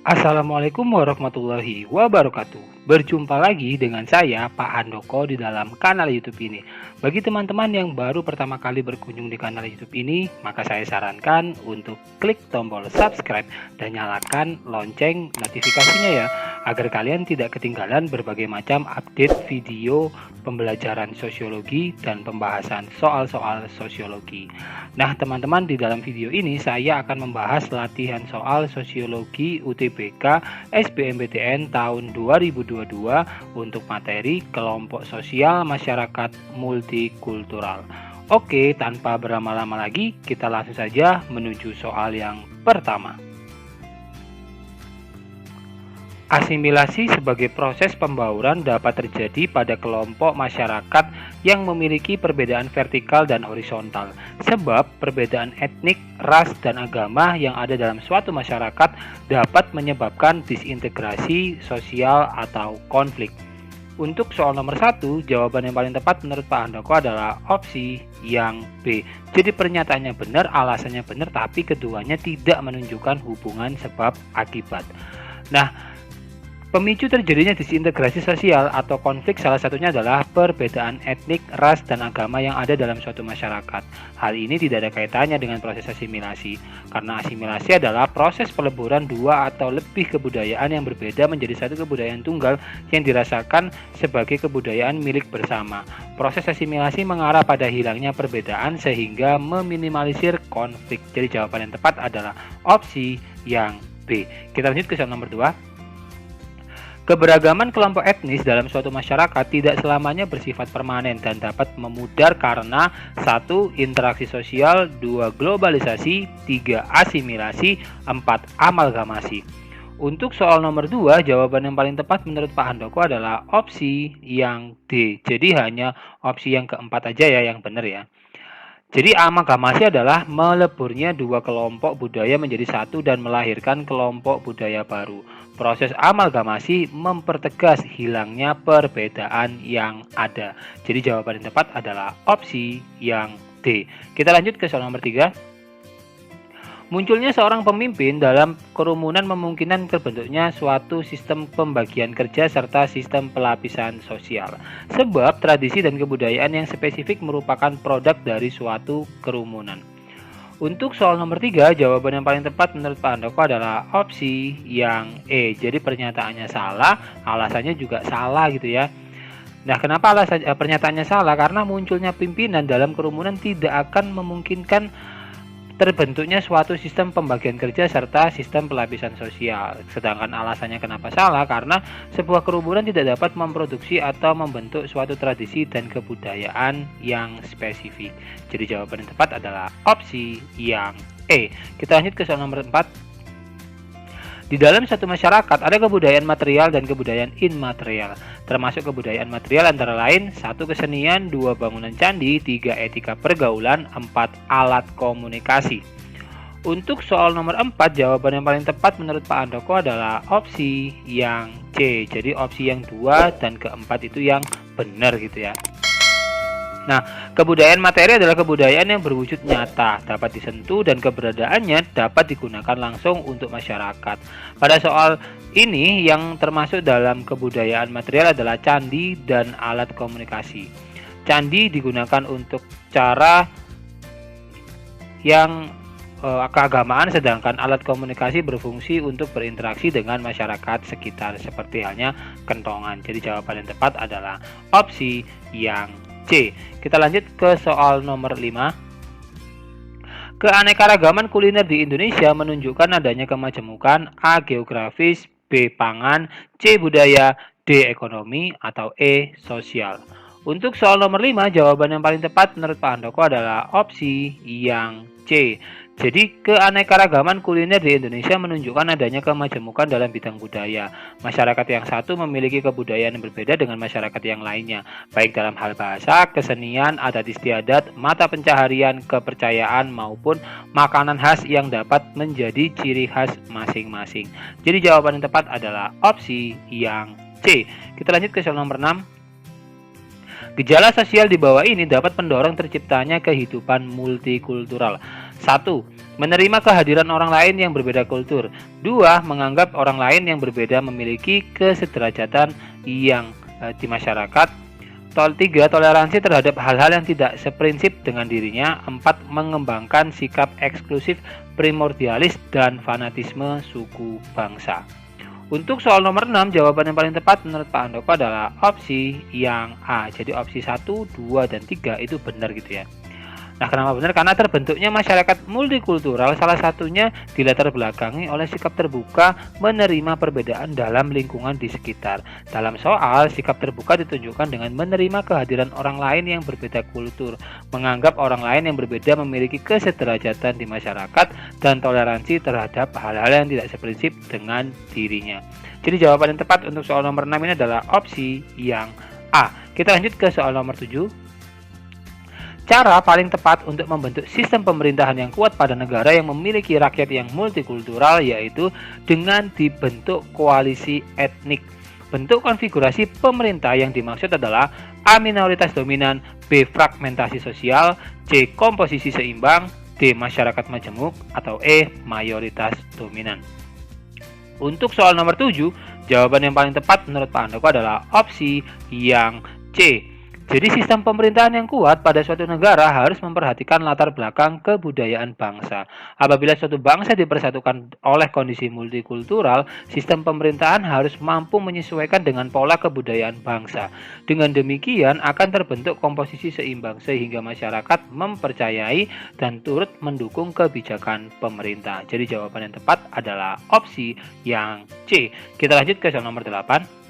Assalamualaikum warahmatullahi wabarakatuh. Berjumpa lagi dengan saya, Pak Handoko, di dalam kanal YouTube ini. Bagi teman-teman yang baru pertama kali berkunjung di kanal YouTube ini, maka saya sarankan untuk klik tombol subscribe dan nyalakan lonceng notifikasinya ya, agar kalian tidak ketinggalan berbagai macam update video pembelajaran sosiologi dan pembahasan soal-soal sosiologi. Nah, teman-teman, di dalam video ini saya akan membahas latihan soal sosiologi UTBK SBMPTN tahun 2022 untuk materi kelompok sosial masyarakat multikultural. Oke, tanpa berlama-lama lagi, kita langsung saja menuju soal yang pertama. Asimilasi sebagai proses pembauran dapat terjadi pada kelompok masyarakat yang memiliki perbedaan vertikal dan horizontal, sebab perbedaan etnik, ras, dan agama yang ada dalam suatu masyarakat dapat menyebabkan disintegrasi sosial atau konflik. Untuk soal nomor 1, jawaban yang paling tepat menurut Pak Handoko adalah opsi yang B. Jadi pernyataannya benar, alasannya benar, tapi keduanya tidak menunjukkan hubungan sebab akibat. Nah, pemicu terjadinya disintegrasi sosial atau konflik salah satunya adalah perbedaan etnik, ras, dan agama yang ada dalam suatu masyarakat. Hal ini tidak ada kaitannya dengan proses asimilasi, karena asimilasi adalah proses peleburan dua atau lebih kebudayaan yang berbeda menjadi satu kebudayaan tunggal yang dirasakan sebagai kebudayaan milik bersama. Proses asimilasi mengarah pada hilangnya perbedaan sehingga meminimalisir konflik. Jadi jawaban yang tepat adalah opsi yang B. Kita lanjut ke soal nomor 2. Keberagaman kelompok etnis dalam suatu masyarakat tidak selamanya bersifat permanen dan dapat memudar karena 1. Interaksi sosial, 2. Globalisasi, 3. Asimilasi, 4. Amalgamasi. Untuk soal nomor 2, jawaban yang paling tepat menurut Pak Handoko adalah opsi yang D. Jadi hanya opsi yang keempat aja ya yang benar ya. Jadi amalgamasi adalah meleburnya dua kelompok budaya menjadi satu dan melahirkan kelompok budaya baru. Proses amalgamasi mempertegas hilangnya perbedaan yang ada. Jadi jawaban yang tepat adalah opsi yang D. Kita lanjut ke soal nomor 3. Munculnya seorang pemimpin dalam kerumunan memungkinkan terbentuknya suatu sistem pembagian kerja serta sistem pelapisan sosial. Sebab tradisi dan kebudayaan yang spesifik merupakan produk dari suatu kerumunan. Untuk soal nomor 3, jawaban yang paling tepat menurut Pak Handoko adalah opsi yang E. Jadi pernyataannya salah, alasannya juga salah gitu ya. Nah, kenapa pernyataannya salah? Karena munculnya pimpinan dalam kerumunan tidak akan memungkinkan terbentuknya suatu sistem pembagian kerja serta sistem pelapisan sosial. Sedangkan alasannya kenapa salah? Karena sebuah kerumunan tidak dapat memproduksi atau membentuk suatu tradisi dan kebudayaan yang spesifik. Jadi jawaban yang tepat adalah opsi yang E. Kita lanjut ke soal nomor 4. Di dalam satu masyarakat ada kebudayaan material dan kebudayaan immaterial. Termasuk kebudayaan material antara lain 1. Kesenian, 2. Bangunan candi, 3. Etika pergaulan, 4. Alat komunikasi. Untuk soal nomor 4, jawaban yang paling tepat menurut Pak Handoko adalah opsi yang C. Jadi opsi yang 2 dan keempat itu yang benar gitu ya. Nah, kebudayaan materi adalah kebudayaan yang berwujud nyata, dapat disentuh dan keberadaannya dapat digunakan langsung untuk masyarakat. Pada soal ini yang termasuk dalam kebudayaan material adalah candi dan alat komunikasi. Candi digunakan untuk cara yang keagamaan, sedangkan alat komunikasi berfungsi untuk berinteraksi dengan masyarakat sekitar seperti halnya kentongan. Jadi jawaban yang tepat adalah opsi yang C. Kita lanjut ke soal nomor 5. Keanekaragaman kuliner di Indonesia menunjukkan adanya kemajemukan A. Geografis, B. Pangan, C. Budaya, D. Ekonomi, atau E. Sosial. Untuk soal nomor 5, jawaban yang paling tepat menurut Pak Handoko adalah opsi yang C. Jadi keanekaragaman kuliner di Indonesia menunjukkan adanya kemajemukan dalam bidang budaya. Masyarakat yang satu memiliki kebudayaan yang berbeda dengan masyarakat yang lainnya, baik dalam hal bahasa, kesenian, adat istiadat, mata pencaharian, kepercayaan, maupun makanan khas yang dapat menjadi ciri khas masing-masing. Jadi jawaban yang tepat adalah opsi yang C. Kita lanjut ke soal nomor 6. Gejala sosial di bawah ini dapat mendorong terciptanya kehidupan multikultural. 1. Menerima kehadiran orang lain yang berbeda kultur. 2. Menganggap orang lain yang berbeda memiliki kesederajatan yang di masyarakat. 3. Toleransi terhadap hal-hal yang tidak seprinsip dengan dirinya. 4. Mengembangkan sikap eksklusif, primordialis, dan fanatisme suku bangsa. Untuk soal nomor 6, jawaban yang paling tepat menurut Pak Handoko adalah opsi yang A. Jadi opsi 1, 2, dan 3 itu benar gitu ya. Nah, kenapa benar? Karena terbentuknya masyarakat multikultural salah satunya dilatar belakangi oleh sikap terbuka menerima perbedaan dalam lingkungan di sekitar. Dalam soal, sikap terbuka ditunjukkan dengan menerima kehadiran orang lain yang berbeda kultur, menganggap orang lain yang berbeda memiliki kesederajatan di masyarakat, dan toleransi terhadap hal-hal yang tidak seprinsip dengan dirinya. Jadi jawaban yang tepat untuk soal nomor 6 ini adalah opsi yang A. Kita lanjut ke soal nomor 7. Cara paling tepat untuk membentuk sistem pemerintahan yang kuat pada negara yang memiliki rakyat yang multikultural yaitu dengan dibentuk koalisi etnik. Bentuk konfigurasi pemerintah yang dimaksud adalah A. Minoritas dominan, B. Fragmentasi sosial, C. Komposisi seimbang, D. Masyarakat majemuk, atau E. Mayoritas dominan. Untuk soal nomor 7, jawaban yang paling tepat menurut Pak Handoko adalah opsi yang C. Jadi sistem pemerintahan yang kuat pada suatu negara harus memperhatikan latar belakang kebudayaan bangsa. Apabila suatu bangsa dipersatukan oleh kondisi multikultural, sistem pemerintahan harus mampu menyesuaikan dengan pola kebudayaan bangsa. Dengan demikian akan terbentuk komposisi seimbang sehingga masyarakat mempercayai dan turut mendukung kebijakan pemerintah. Jadi jawaban yang tepat adalah opsi yang C. Kita lanjut ke soal nomor 8.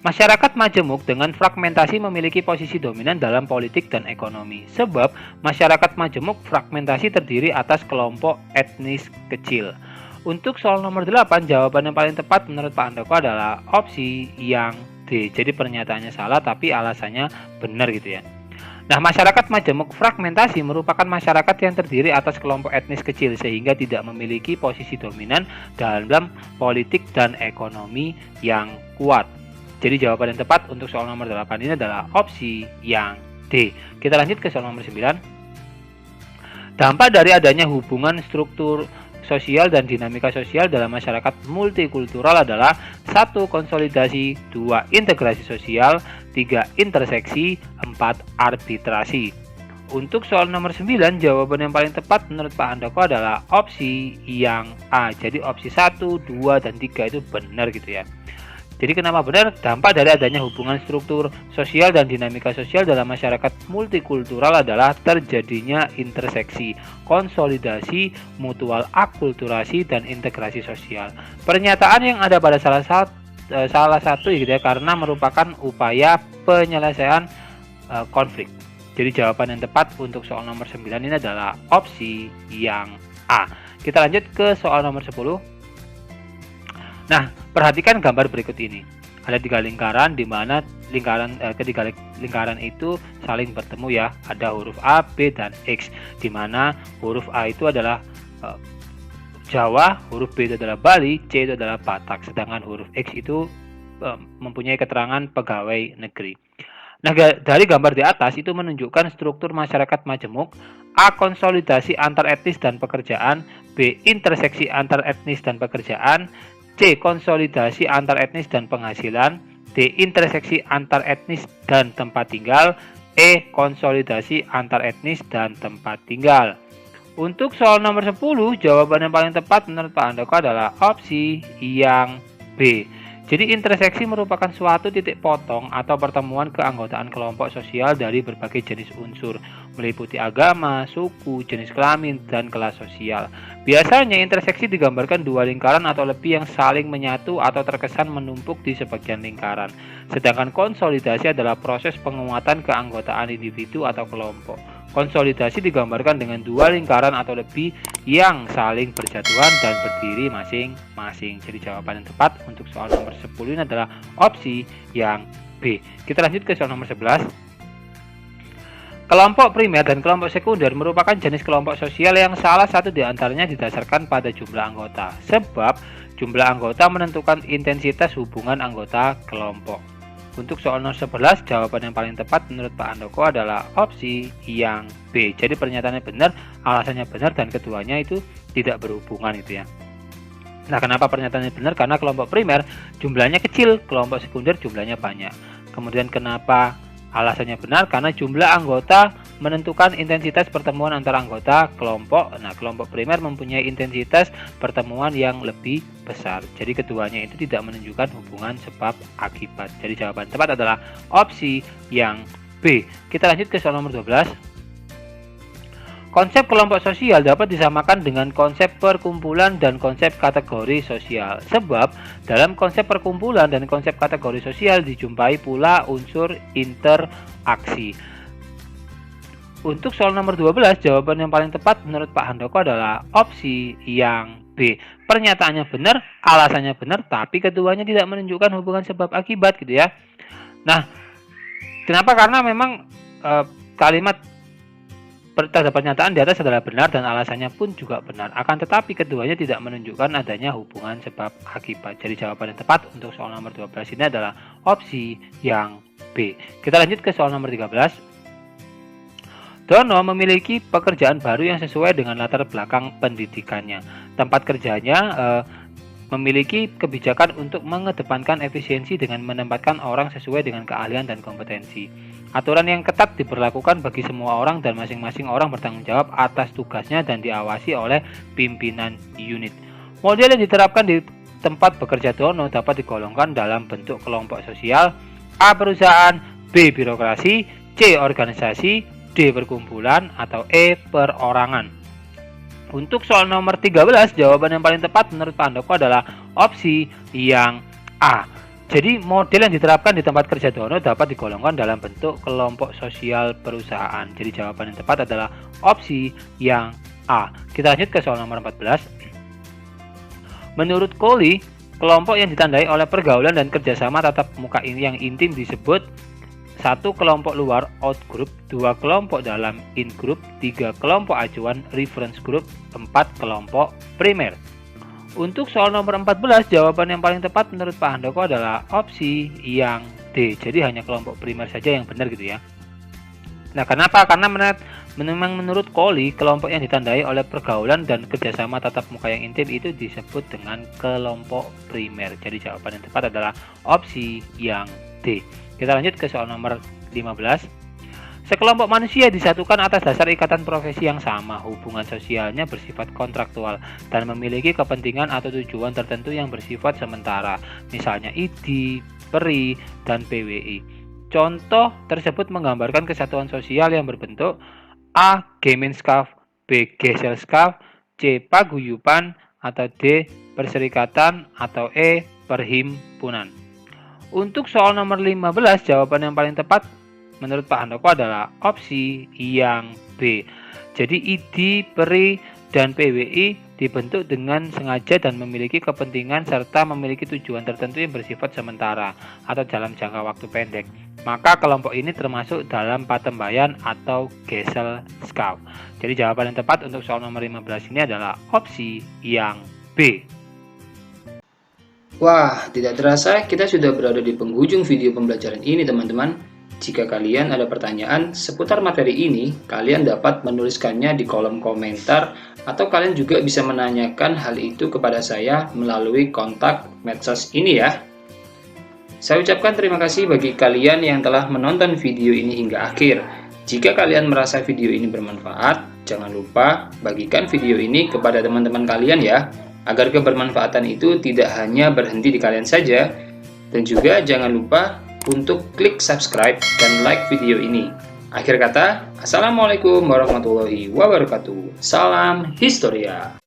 Masyarakat majemuk dengan fragmentasi memiliki posisi dominan dalam politik dan ekonomi. Sebab masyarakat majemuk fragmentasi terdiri atas kelompok etnis kecil. Untuk soal nomor 8, jawaban yang paling tepat menurut Pak Handoko adalah opsi yang D. Jadi pernyataannya salah tapi alasannya benar gitu ya. Nah, masyarakat majemuk fragmentasi merupakan masyarakat yang terdiri atas kelompok etnis kecil sehingga tidak memiliki posisi dominan dalam politik dan ekonomi yang kuat. Jadi jawaban yang tepat untuk soal nomor 8 ini adalah opsi yang D. Kita lanjut ke soal nomor 9. Dampak dari adanya hubungan struktur sosial dan dinamika sosial dalam masyarakat multikultural adalah 1. Konsolidasi, 2. Integrasi sosial, 3. Interseksi, 4. Arbitrasi. Untuk soal nomor 9, jawaban yang paling tepat menurut Pak Handoko adalah opsi yang A. Jadi opsi 1, 2, dan 3 itu benar gitu ya. Jadi kenapa benar? Dampak dari adanya hubungan struktur sosial dan dinamika sosial dalam masyarakat multikultural adalah terjadinya interseksi, konsolidasi, mutual akulturasi, dan integrasi sosial. Pernyataan yang ada pada salah satu gitu ya, karena merupakan upaya penyelesaian konflik. Jadi jawaban yang tepat untuk soal nomor 9 ini adalah opsi yang A. Kita lanjut ke soal nomor 10. Nah, perhatikan gambar berikut ini. Ada 3 lingkaran di mana ketiga lingkaran itu saling bertemu ya. Ada huruf A, B, dan X. Di mana huruf A itu adalah Jawa, huruf B itu adalah Bali, C itu adalah Batak. Sedangkan huruf X itu mempunyai keterangan pegawai negeri. Nah, dari gambar di atas itu menunjukkan struktur masyarakat majemuk. A. Konsolidasi antar etnis dan pekerjaan, B. Interseksi antar etnis dan pekerjaan, C. Konsolidasi antar etnis dan penghasilan, D. Interseksi antar etnis dan tempat tinggal, E. Konsolidasi antar etnis dan tempat tinggal. Untuk soal nomor 10, jawaban yang paling tepat menurut Pak Handoko adalah opsi yang B. Jadi interseksi merupakan suatu titik potong atau pertemuan keanggotaan kelompok sosial dari berbagai jenis unsur, meliputi agama, suku, jenis kelamin, dan kelas sosial. Biasanya interseksi digambarkan 2 lingkaran atau lebih yang saling menyatu atau terkesan menumpuk di sebagian lingkaran. Sedangkan konsolidasi adalah proses penguatan keanggotaan individu atau kelompok. Konsolidasi digambarkan dengan 2 lingkaran atau lebih yang saling berjatuhan dan berdiri masing-masing. Jadi jawaban yang tepat untuk soal nomor 10 ini adalah opsi yang B. Kita lanjut ke soal nomor 11. Kelompok primer dan kelompok sekunder merupakan jenis kelompok sosial yang salah satu di antaranya didasarkan pada jumlah anggota. Sebab jumlah anggota menentukan intensitas hubungan anggota kelompok. Untuk soal nomor 11, jawaban yang paling tepat menurut Pak Handoko adalah opsi yang B. Jadi pernyataannya benar, alasannya benar, dan keduanya itu tidak berhubungan itu ya. Nah, kenapa pernyataannya benar? Karena kelompok primer jumlahnya kecil, kelompok sekunder jumlahnya banyak. Kemudian kenapa alasannya benar? Karena jumlah anggota menentukan intensitas pertemuan antara anggota kelompok. Nah, kelompok primer mempunyai intensitas pertemuan yang lebih besar. Jadi keduanya itu tidak menunjukkan hubungan sebab akibat. Jadi jawaban tepat adalah opsi yang B. Kita lanjut ke soal nomor 12. Konsep kelompok sosial dapat disamakan dengan konsep perkumpulan dan konsep kategori sosial. Sebab dalam konsep perkumpulan dan konsep kategori sosial dijumpai pula unsur interaksi. Untuk soal nomor 12, jawaban yang paling tepat menurut Pak Handoko adalah opsi yang B. Pernyataannya benar, alasannya benar, tapi keduanya tidak menunjukkan hubungan sebab akibat gitu ya. Nah, kenapa? Karena memang kalimat terhadap pernyataan di atas adalah benar dan alasannya pun juga benar. Akan tetapi keduanya tidak menunjukkan adanya hubungan sebab akibat. Jadi jawaban yang tepat untuk soal nomor 12 ini adalah opsi yang B. Kita lanjut ke soal nomor 13. Dono memiliki pekerjaan baru yang sesuai dengan latar belakang pendidikannya. Tempat kerjanya memiliki kebijakan untuk mengedepankan efisiensi dengan menempatkan orang sesuai dengan keahlian dan kompetensi. Aturan yang ketat diberlakukan bagi semua orang dan masing-masing orang bertanggung jawab atas tugasnya dan diawasi oleh pimpinan unit. Model yang diterapkan di tempat bekerja Dono dapat digolongkan dalam bentuk kelompok sosial: A. Perusahaan, B. Birokrasi, C. Organisasi, D. Perkumpulan, atau E. Perorangan. Untuk soal nomor 13, jawaban yang paling tepat menurut Pak Handoko adalah opsi yang A. Jadi model yang diterapkan di tempat kerja Dono dapat digolongkan dalam bentuk kelompok sosial perusahaan. Jadi jawaban yang tepat adalah opsi yang A. Kita lanjut ke soal nomor 14. Menurut Coley, kelompok yang ditandai oleh pergaulan dan kerjasama tatap muka yang intim disebut: 1. Kelompok luar out group, 2. Kelompok dalam in group, 3. Kelompok acuan reference group, 4. Kelompok primer. Untuk soal nomor 14, jawaban yang paling tepat menurut Pak Handoko adalah opsi yang D. Jadi hanya kelompok primer saja yang benar gitu ya. Nah, kenapa? Karena memang menurut Coley, kelompok yang ditandai oleh pergaulan dan kerjasama tatap muka yang intim itu disebut dengan kelompok primer. Jadi jawaban yang tepat adalah opsi yang D. Kita lanjut ke soal nomor 15. Sekelompok manusia disatukan atas dasar ikatan profesi yang sama. Hubungan sosialnya bersifat kontraktual dan memiliki kepentingan atau tujuan tertentu yang bersifat sementara. Misalnya ID, PERI, dan PWI. Contoh tersebut menggambarkan kesatuan sosial yang berbentuk A. Gemeinschaft, B. Gesellschaft, C. Paguyuban, atau D. Perserikatan, atau E. Perhimpunan. Untuk soal nomor 15, jawaban yang paling tepat menurut Pak Handoko adalah opsi yang B. Jadi ID, PERI, dan PWI dibentuk dengan sengaja dan memiliki kepentingan serta memiliki tujuan tertentu yang bersifat sementara atau dalam jangka waktu pendek. Maka kelompok ini termasuk dalam patembayan atau Gesellschaft. Jadi jawaban yang tepat untuk soal nomor 15 ini adalah opsi yang B. Wah, tidak terasa kita sudah berada di penghujung video pembelajaran ini, teman-teman. Jika kalian ada pertanyaan seputar materi ini, kalian dapat menuliskannya di kolom komentar atau kalian juga bisa menanyakan hal itu kepada saya melalui kontak medsos ini ya. Saya ucapkan terima kasih bagi kalian yang telah menonton video ini hingga akhir. Jika kalian merasa video ini bermanfaat, jangan lupa bagikan video ini kepada teman-teman kalian ya, agar kebermanfaatan itu tidak hanya berhenti di kalian saja. Dan juga jangan lupa untuk klik subscribe dan like video ini. Akhir kata, Assalamualaikum warahmatullahi wabarakatuh. Salam Historia.